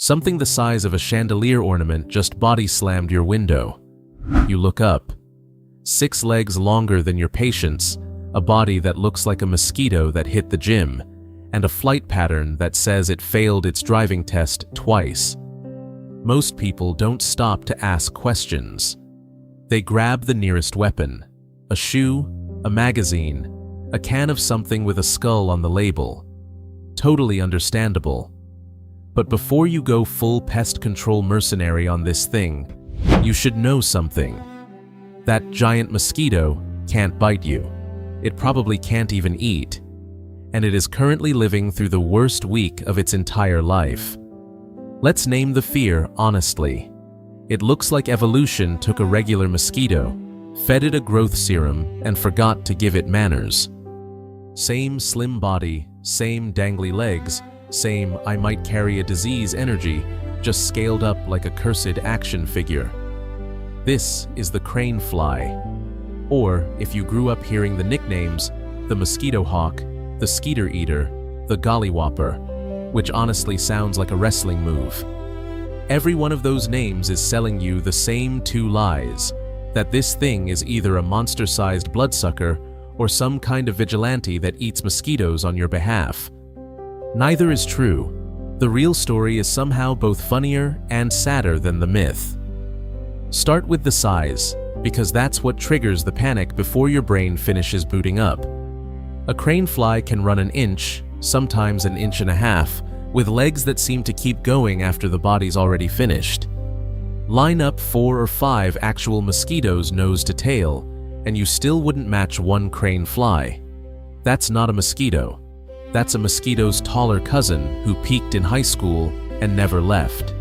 Something the size of a chandelier ornament just body slammed your window. You look up. 6 legs longer than your patient's, a body that looks like a mosquito that hit the gym, and a flight pattern that says it failed its driving test twice. Most people don't stop to ask questions. They grab the nearest weapon: a shoe, a magazine, a can of something with a skull on the label. Totally understandable. But before you go full pest control mercenary on this thing, you should know something. That giant mosquito can't bite you. It probably can't even eat. And it is currently living through the worst week of its entire life. Let's name the fear honestly. It looks like evolution took a regular mosquito, fed it a growth serum, and forgot to give it manners. Same slim body, same dangly legs, same I might carry a disease energy, just scaled up like a cursed action figure. This is the crane fly. Or, if you grew up hearing the nicknames, the mosquito hawk, the skeeter eater, the gollywhopper, which honestly sounds like a wrestling move. Every one of those names is selling you the same 2 lies: that this thing is either a monster-sized bloodsucker or some kind of vigilante that eats mosquitoes on your behalf. Neither is true. The real story is somehow both funnier and sadder than the myth. Start with the size, because that's what triggers the panic before your brain finishes booting up. A crane fly can run an inch, sometimes an inch and a half, with legs that seem to keep going after the body's already finished. Line up 4 or 5 actual mosquitoes nose to tail, and you still wouldn't match one crane fly. That's not a mosquito. That's a mosquito's taller cousin who peaked in high school and never left.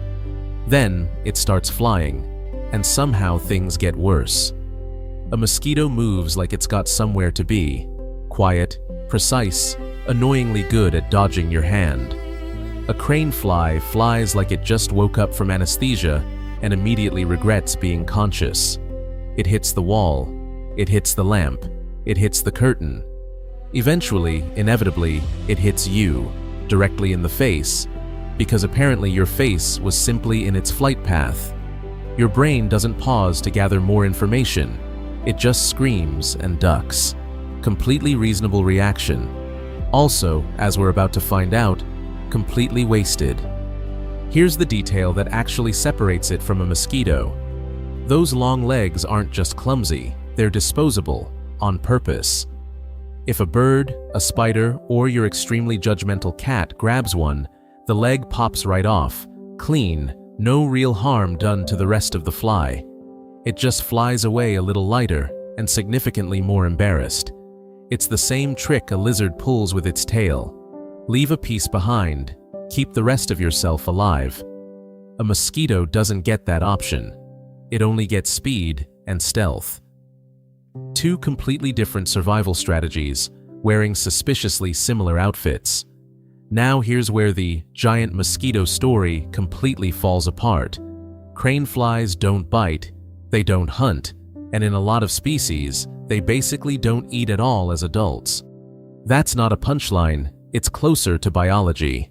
Then it starts flying, and somehow things get worse. A mosquito moves like it's got somewhere to be. Quiet, precise, annoyingly good at dodging your hand. A crane fly flies like it just woke up from anesthesia and immediately regrets being conscious. It hits the wall, it hits the lamp, it hits the curtain. Eventually, inevitably, it hits you, directly in the face, because apparently your face was simply in its flight path. Your brain doesn't pause to gather more information. It just screams and ducks. Completely reasonable reaction. Also, as we're about to find out, completely wasted. Here's the detail that actually separates it from a mosquito. Those long legs aren't just clumsy, they're disposable, on purpose. If a bird, a spider, or your extremely judgmental cat grabs one, the leg pops right off, clean, no real harm done to the rest of the fly. It just flies away a little lighter and significantly more embarrassed. It's the same trick a lizard pulls with its tail. Leave a piece behind, keep the rest of yourself alive. A mosquito doesn't get that option. It only gets speed and stealth. 2 completely different survival strategies, wearing suspiciously similar outfits. Now here's where the giant mosquito story completely falls apart. Crane flies don't bite, they don't hunt, and in a lot of species, they basically don't eat at all as adults. That's not a punchline, it's closer to biology.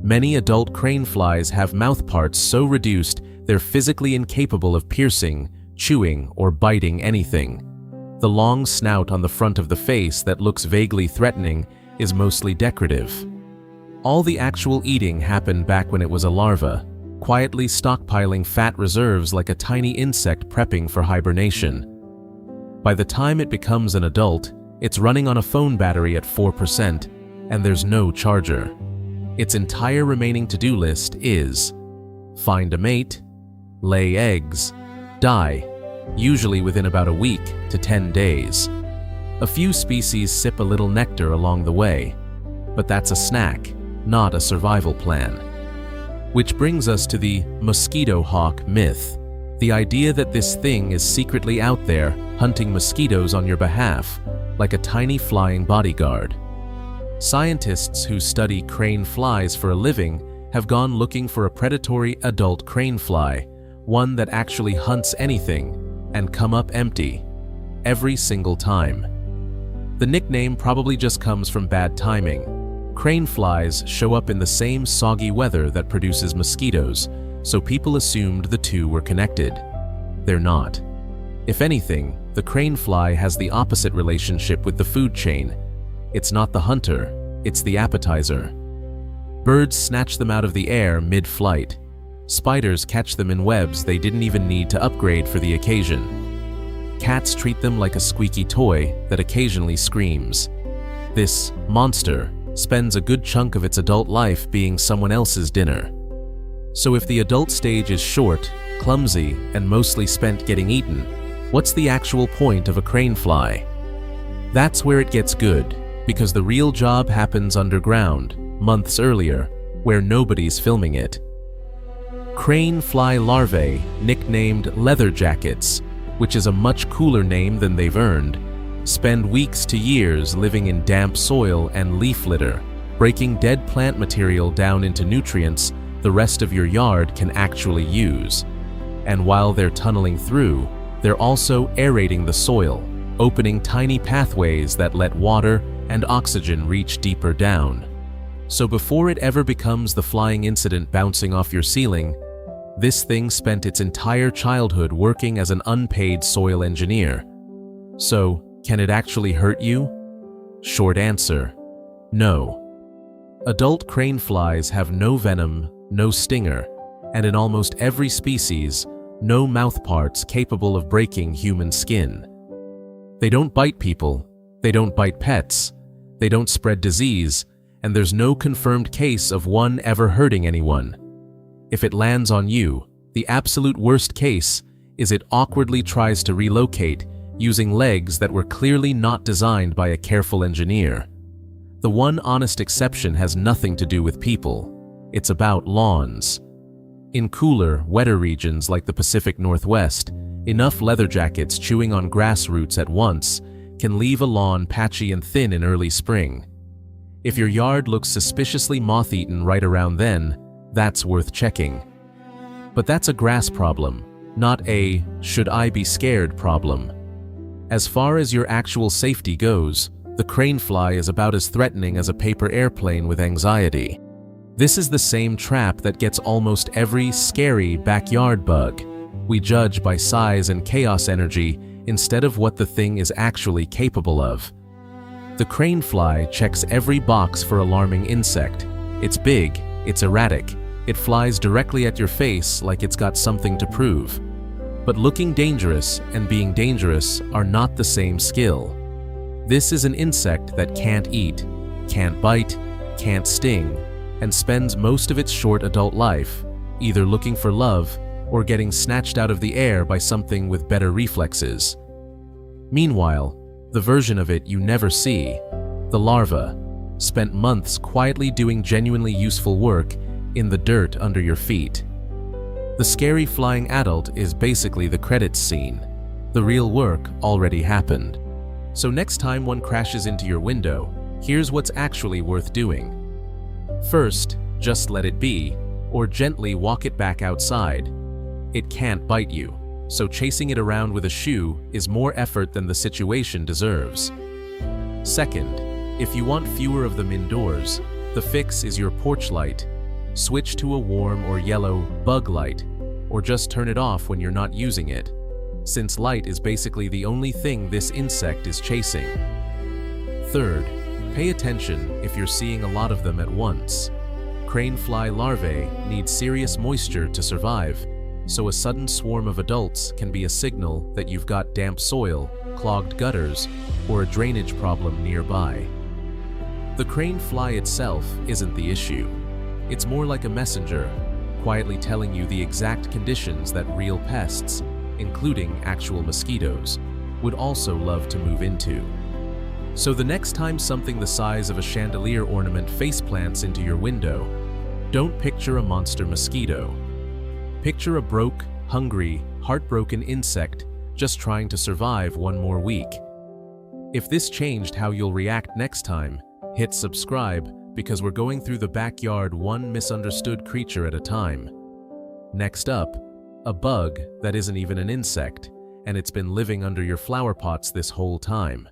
Many adult crane flies have mouth parts so reduced they're physically incapable of piercing, chewing, or biting anything. The long snout on the front of the face that looks vaguely threatening is mostly decorative. All the actual eating happened back when it was a larva, quietly stockpiling fat reserves like a tiny insect prepping for hibernation. By the time it becomes an adult, it's running on a phone battery at 4%, and there's no charger. Its entire remaining to-do list is find a mate, lay eggs, die, usually within about a week to 10 days. A few species sip a little nectar along the way, but that's a snack, not a survival plan. Which brings us to the mosquito hawk myth, the idea that this thing is secretly out there hunting mosquitoes on your behalf, like a tiny flying bodyguard. Scientists who study crane flies for a living have gone looking for a predatory adult crane fly, one that actually hunts anything, and come up empty, every single time. The nickname probably just comes from bad timing. Crane flies show up in the same soggy weather that produces mosquitoes, so people assumed the two were connected. They're not. If anything, the crane fly has the opposite relationship with the food chain. It's not the hunter, it's the appetizer. Birds snatch them out of the air mid-flight. Spiders catch them in webs they didn't even need to upgrade for the occasion. Cats treat them like a squeaky toy that occasionally screams. This monster spends a good chunk of its adult life being someone else's dinner. So if the adult stage is short, clumsy, and mostly spent getting eaten, what's the actual point of a crane fly? That's where it gets good, because the real job happens underground, months earlier, where nobody's filming it. Crane fly larvae, nicknamed leather jackets, which is a much cooler name than they've earned, spend weeks to years living in damp soil and leaf litter, breaking dead plant material down into nutrients the rest of your yard can actually use. And while they're tunneling through, they're also aerating the soil, opening tiny pathways that let water and oxygen reach deeper down. So before it ever becomes the flying incident bouncing off your ceiling, this thing spent its entire childhood working as an unpaid soil engineer. So, can it actually hurt you? Short answer, no. Adult crane flies have no venom, no stinger, and in almost every species, no mouthparts capable of breaking human skin. They don't bite people, they don't bite pets, they don't spread disease, and there's no confirmed case of one ever hurting anyone. If it lands on you, the absolute worst case is it awkwardly tries to relocate using legs that were clearly not designed by a careful engineer. The one honest exception has nothing to do with people. It's about lawns. In cooler, wetter regions like the Pacific Northwest, enough leather jackets chewing on grass roots at once can leave a lawn patchy and thin in early spring. If your yard looks suspiciously moth-eaten right around then, that's worth checking. But that's a grass problem, not a "should I be scared" problem. As far as your actual safety goes, the crane fly is about as threatening as a paper airplane with anxiety. This is the same trap that gets almost every scary backyard bug. We judge by size and chaos energy instead of what the thing is actually capable of. The crane fly checks every box for alarming insect. It's big, it's erratic, it flies directly at your face like it's got something to prove. But looking dangerous and being dangerous are not the same skill. This is an insect that can't eat, can't bite, can't sting, and spends most of its short adult life either looking for love or getting snatched out of the air by something with better reflexes. Meanwhile, the version of it you never see, the larva, spent months quietly doing genuinely useful work in the dirt under your feet. The scary flying adult is basically the credits scene. The real work already happened. So next time one crashes into your window, here's what's actually worth doing. First, just let it be, or gently walk it back outside. It can't bite you, so chasing it around with a shoe is more effort than the situation deserves. Second, if you want fewer of them indoors, the fix is your porch light. Switch to a warm or yellow bug light, or just turn it off when you're not using it, since light is basically the only thing this insect is chasing. Third, pay attention if you're seeing a lot of them at once. Crane fly larvae need serious moisture to survive, so a sudden swarm of adults can be a signal that you've got damp soil, clogged gutters, or a drainage problem nearby. The crane fly itself isn't the issue. It's more like a messenger, quietly telling you the exact conditions that real pests, including actual mosquitoes, would also love to move into. So the next time something the size of a chandelier ornament faceplants into your window, don't picture a monster mosquito. Picture a broke, hungry, heartbroken insect just trying to survive one more week. If this changed how you'll react next time, hit subscribe, because we're going through the backyard one misunderstood creature at a time. Next up, a bug that isn't even an insect, and it's been living under your flower pots this whole time.